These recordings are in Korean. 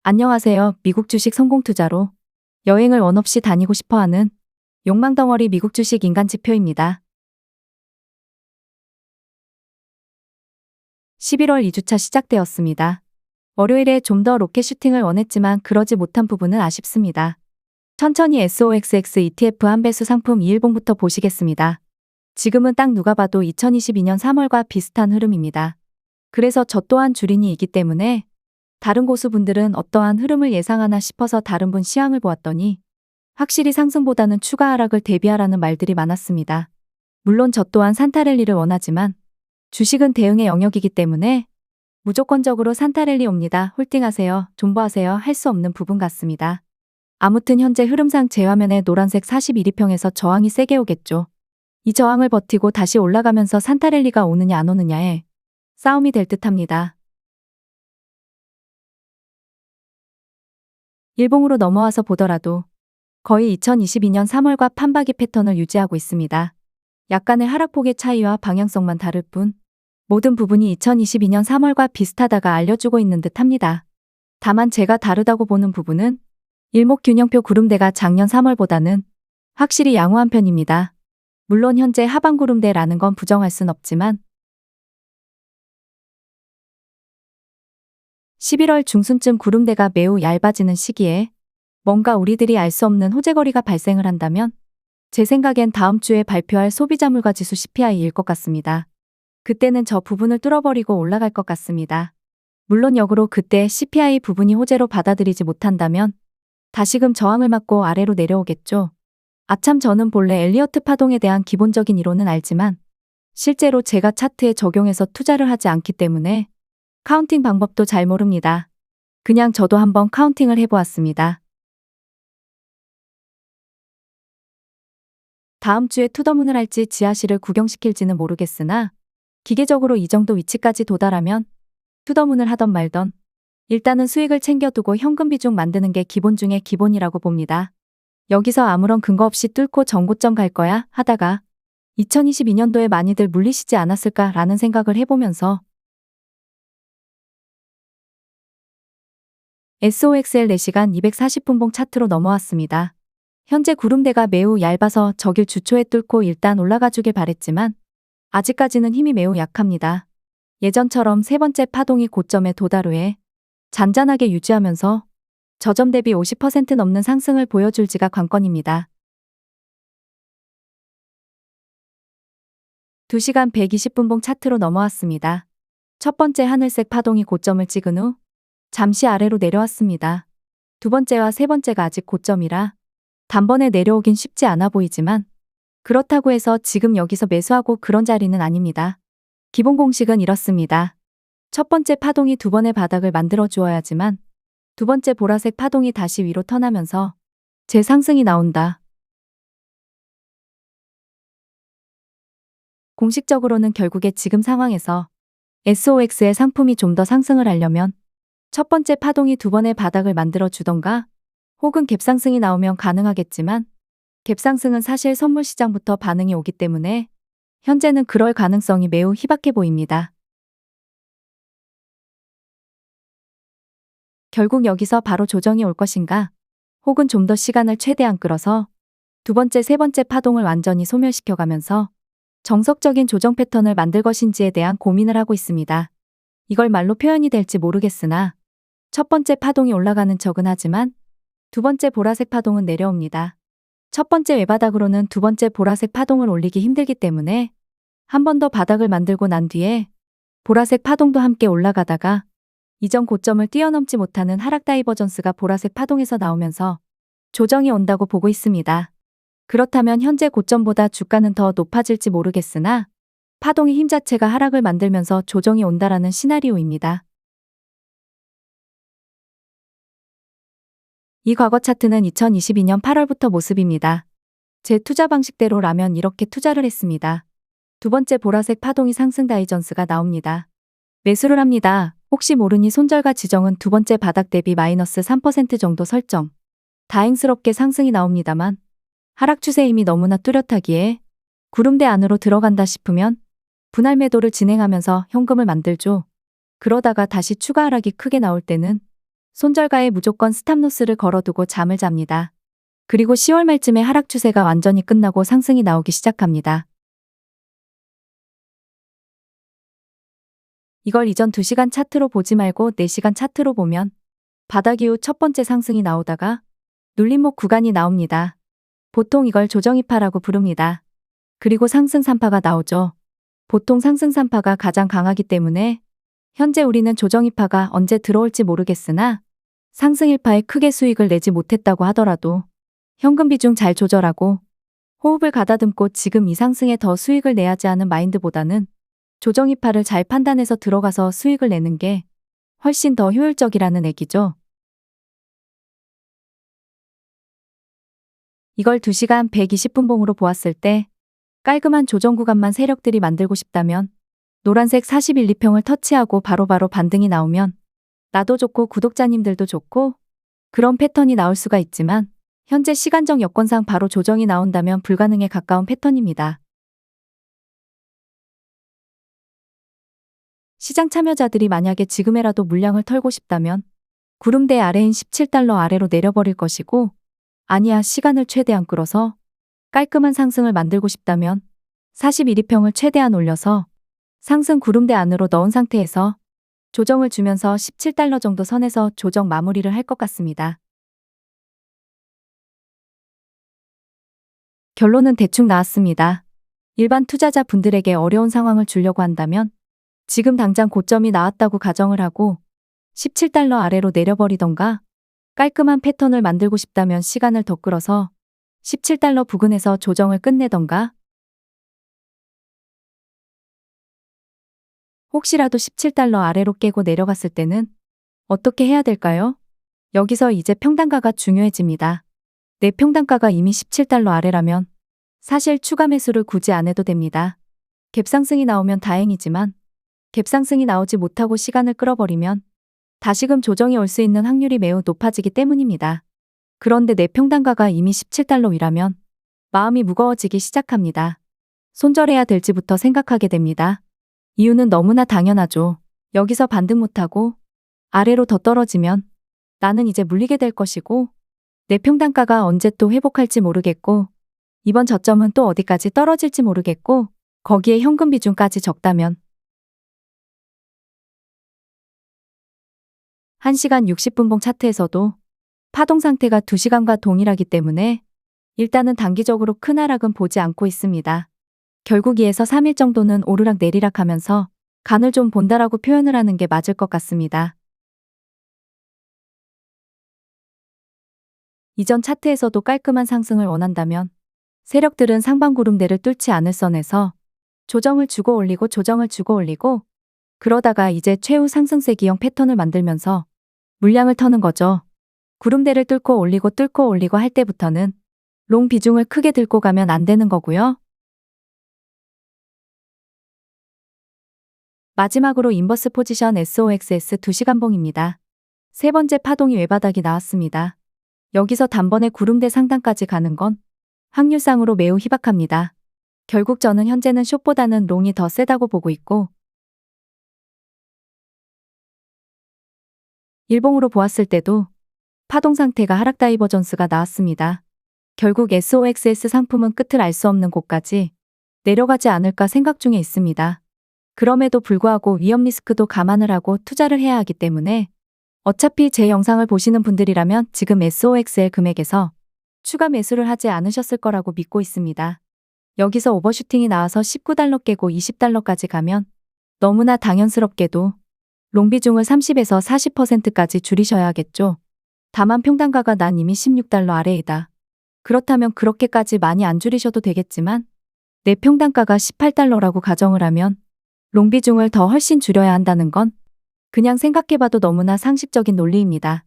안녕하세요. 미국 주식 성공 투자로 여행을 원 없이 다니고 싶어 하는 욕망덩어리 미국 주식 인간 지표입니다. 11월 2주차 시작되었습니다. 월요일에 좀 더 로켓 슈팅을 원했지만 그러지 못한 부분은 아쉽습니다. 천천히 SOXX ETF 한 배수 상품 2일봉부터 보시겠습니다. 지금은 딱 누가 봐도 2022년 3월과 비슷한 흐름입니다. 그래서 저 또한 주린이이기 때문에 다른 고수분들은 어떠한 흐름을 예상하나 싶어서 다른 분 시황을 보았더니 확실히 상승보다는 추가 하락을 대비하라는 말들이 많았습니다. 물론 저 또한 산타랠리를 원하지만 주식은 대응의 영역이기 때문에 무조건적으로 산타랠리 옵니다. 홀딩하세요, 존버하세요 할 수 없는 부분 같습니다. 아무튼 현재 흐름상 제 화면에 노란색 41이평에서 저항이 세게 오겠죠. 이 저항을 버티고 다시 올라가면서 산타랠리가 오느냐 안 오느냐에 싸움이 될 듯합니다. 일봉으로 넘어와서 보더라도 거의 2022년 3월과 판박이 패턴을 유지하고 있습니다. 약간의 하락폭의 차이와 방향성만 다를 뿐 모든 부분이 2022년 3월과 비슷하다가 알려주고 있는 듯 합니다. 다만 제가 다르다고 보는 부분은 일목균형표 구름대가 작년 3월보다는 확실히 양호한 편입니다. 물론 현재 하방 구름대라는 건 부정할 순 없지만 11월 중순쯤 구름대가 매우 얇아지는 시기에 뭔가 우리들이 알 수 없는 호재거리가 발생을 한다면 제 생각엔 다음 주에 발표할 소비자물가 지수 CPI일 것 같습니다. 그때는 저 부분을 뚫어버리고 올라갈 것 같습니다. 물론 역으로 그때 CPI 부분이 호재로 받아들이지 못한다면 다시금 저항을 맞고 아래로 내려오겠죠. 아참 저는 본래 엘리어트 파동에 대한 기본적인 이론은 알지만 실제로 제가 차트에 적용해서 투자를 하지 않기 때문에 카운팅 방법도 잘 모릅니다. 그냥 저도 한번 카운팅을 해보았습니다. 다음 주에 투더문을 할지 지하실을 구경시킬지는 모르겠으나 기계적으로 이 정도 위치까지 도달하면 투더문을 하던 말던 일단은 수익을 챙겨두고 현금 비중 만드는 게 기본 중에 기본이라고 봅니다. 여기서 아무런 근거 없이 뚫고 전고점 갈 거야 하다가 2022년도에 많이들 물리시지 않았을까라는 생각을 해보면서 SOXL 4시간 240분봉 차트로 넘어왔습니다. 현재 구름대가 매우 얇아서 저길 주초에 뚫고 일단 올라가 주길 바랬지만 아직까지는 힘이 매우 약합니다. 예전처럼 세 번째 파동이 고점에 도달 후에 잔잔하게 유지하면서 저점 대비 50% 넘는 상승을 보여줄지가 관건입니다. 2시간 120분봉 차트로 넘어왔습니다. 첫 번째 하늘색 파동이 고점을 찍은 후 잠시 아래로 내려왔습니다. 두 번째와 세 번째가 아직 고점이라 단번에 내려오긴 쉽지 않아 보이지만 그렇다고 해서 지금 여기서 매수하고 그런 자리는 아닙니다. 기본 공식은 이렇습니다. 첫 번째 파동이 두 번의 바닥을 만들어 주어야지만 두 번째 보라색 파동이 다시 위로 턴하면서 재상승이 나온다. 공식적으로는 결국에 지금 상황에서 SOX의 상품이 좀 더 상승을 하려면 첫 번째 파동이 두 번의 바닥을 만들어 주던가 혹은 갭상승이 나오면 가능하겠지만 갭상승은 사실 선물 시장부터 반응이 오기 때문에 현재는 그럴 가능성이 매우 희박해 보입니다. 결국 여기서 바로 조정이 올 것인가 혹은 좀 더 시간을 최대한 끌어서 두 번째, 세 번째 파동을 완전히 소멸시켜가면서 정석적인 조정 패턴을 만들 것인지에 대한 고민을 하고 있습니다. 이걸 말로 표현이 될지 모르겠으나 첫 번째 파동이 올라가는 척은 하지만 두 번째 보라색 파동은 내려옵니다. 첫 번째 외바닥으로는 두 번째 보라색 파동을 올리기 힘들기 때문에 한 번 더 바닥을 만들고 난 뒤에 보라색 파동도 함께 올라가다가 이전 고점을 뛰어넘지 못하는 하락 다이버전스가 보라색 파동에서 나오면서 조정이 온다고 보고 있습니다. 그렇다면 현재 고점보다 주가는 더 높아질지 모르겠으나 파동의 힘 자체가 하락을 만들면서 조정이 온다라는 시나리오입니다. 이 과거 차트는 2022년 8월부터 모습입니다. 제 투자 방식대로라면 이렇게 투자를 했습니다. 두 번째 보라색 파동이 상승 다이전스가 나옵니다. 매수를 합니다. 혹시 모르니 손절가 지정은 두 번째 바닥 대비 마이너스 3% 정도 설정. 다행스럽게 상승이 나옵니다만 하락 추세 힘이 너무나 뚜렷하기에 구름대 안으로 들어간다 싶으면 분할 매도를 진행하면서 현금을 만들죠. 그러다가 다시 추가 하락이 크게 나올 때는 손절가에 무조건 스탑로스를 걸어두고 잠을 잡니다. 그리고 10월 말쯤에 하락 추세가 완전히 끝나고 상승이 나오기 시작합니다. 이걸 이전 2시간 차트로 보지 말고 4시간 차트로 보면 바닥 이후 첫 번째 상승이 나오다가 눌림목 구간이 나옵니다. 보통 이걸 조정이파라고 부릅니다. 그리고 상승 3파가 나오죠. 보통 상승 3파가 가장 강하기 때문에 현재 우리는 조정이파가 언제 들어올지 모르겠으나 상승 1파에 크게 수익을 내지 못했다고 하더라도 현금 비중 잘 조절하고 호흡을 가다듬고 지금 이 상승에 더 수익을 내야지 하는 마인드보다는 조정이파를 잘 판단해서 들어가서 수익을 내는 게 훨씬 더 효율적이라는 얘기죠. 이걸 2시간 120분 봉으로 보았을 때 깔끔한 조정 구간만 세력들이 만들고 싶다면 노란색 41, 2평을 터치하고 바로바로 반등이 나오면 나도 좋고 구독자님들도 좋고 그런 패턴이 나올 수가 있지만 현재 시간적 여건상 바로 조정이 나온다면 불가능에 가까운 패턴입니다. 시장 참여자들이 만약에 지금에라도 물량을 털고 싶다면 구름대 아래인 17달러 아래로 내려버릴 것이고 아니야 시간을 최대한 끌어서 깔끔한 상승을 만들고 싶다면 41, 2평을 최대한 올려서 상승 구름대 안으로 넣은 상태에서 조정을 주면서 17달러 정도 선에서 조정 마무리를 할 것 같습니다. 결론은 대충 나왔습니다. 일반 투자자 분들에게 어려운 상황을 주려고 한다면 지금 당장 고점이 나왔다고 가정을 하고 17달러 아래로 내려버리던가 깔끔한 패턴을 만들고 싶다면 시간을 더 끌어서 17달러 부근에서 조정을 끝내던가 혹시라도 17달러 아래로 깨고 내려갔을 때는 어떻게 해야 될까요? 여기서 이제 평단가가 중요해집니다. 내 평단가가 이미 17달러 아래라면 사실 추가 매수를 굳이 안 해도 됩니다. 갭상승이 나오면 다행이지만 갭상승이 나오지 못하고 시간을 끌어버리면 다시금 조정이 올 수 있는 확률이 매우 높아지기 때문입니다. 그런데 내 평단가가 이미 17달러 위라면 마음이 무거워지기 시작합니다. 손절해야 될지부터 생각하게 됩니다. 이유는 너무나 당연하죠. 여기서 반등 못하고 아래로 더 떨어지면 나는 이제 물리게 될 것이고 내 평단가가 언제 또 회복할지 모르겠고 이번 저점은 또 어디까지 떨어질지 모르겠고 거기에 현금 비중까지 적다면 1시간 60분봉 차트에서도 파동 상태가 2시간과 동일하기 때문에 일단은 단기적으로 큰 하락은 보지 않고 있습니다. 결국 2에서 3일 정도는 오르락 내리락 하면서 간을 좀 본다라고 표현을 하는 게 맞을 것 같습니다. 이전 차트에서도 깔끔한 상승을 원한다면 세력들은 상반구름대를 뚫지 않을 선에서 조정을 주고 올리고 조정을 주고 올리고 그러다가 이제 최후 상승세 기형 패턴을 만들면서 물량을 터는 거죠. 구름대를 뚫고 올리고 할 때부터는 롱 비중을 크게 들고 가면 안 되는 거고요. 마지막으로 인버스 포지션 SOXS 2시간봉입니다. 세 번째 파동이 외바닥이 나왔습니다. 여기서 단번에 구름대 상단까지 가는 건 확률상으로 매우 희박합니다. 결국 저는 현재는 숏보다는 롱이 더 세다고 보고 있고 일봉으로 보았을 때도 파동 상태가 하락 다이버전스가 나왔습니다. 결국 SOXS 상품은 끝을 알 수 없는 곳까지 내려가지 않을까 생각 중에 있습니다. 그럼에도 불구하고 위험 리스크도 감안을 하고 투자를 해야 하기 때문에 어차피 제 영상을 보시는 분들이라면 지금 SOXL 금액에서 추가 매수를 하지 않으셨을 거라고 믿고 있습니다. 여기서 오버슈팅이 나와서 19달러 깨고 20달러까지 가면 너무나 당연스럽게도 롱 비중을 30에서 40%까지 줄이셔야 하겠죠. 다만 평단가가 난 이미 16달러 아래이다. 그렇다면 그렇게까지 많이 안 줄이셔도 되겠지만 내 평단가가 18달러라고 가정을 하면 롱 비중을 더 훨씬 줄여야 한다는 건 그냥 생각해봐도 너무나 상식적인 논리입니다.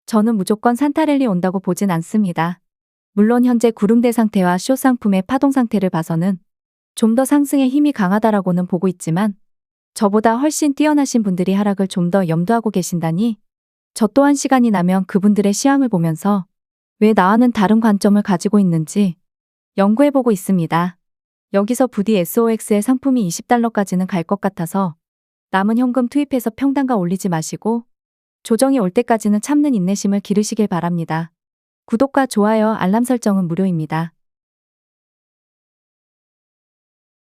저는 무조건 산타랠리 온다고 보진 않습니다. 물론 현재 구름대 상태와 숏 상품의 파동 상태를 봐서는 좀 더 상승의 힘이 강하다라고는 보고 있지만 저보다 훨씬 뛰어나신 분들이 하락을 좀 더 염두하고 계신다니 저 또한 시간이 나면 그분들의 시황을 보면서 왜 나와는 다른 관점을 가지고 있는지 연구해보고 있습니다. 여기서 부디 SOX의 상품이 20달러까지는 갈 것 같아서 남은 현금 투입해서 평단가 올리지 마시고 조정이 올 때까지는 참는 인내심을 기르시길 바랍니다. 구독과 좋아요, 알람 설정은 무료입니다.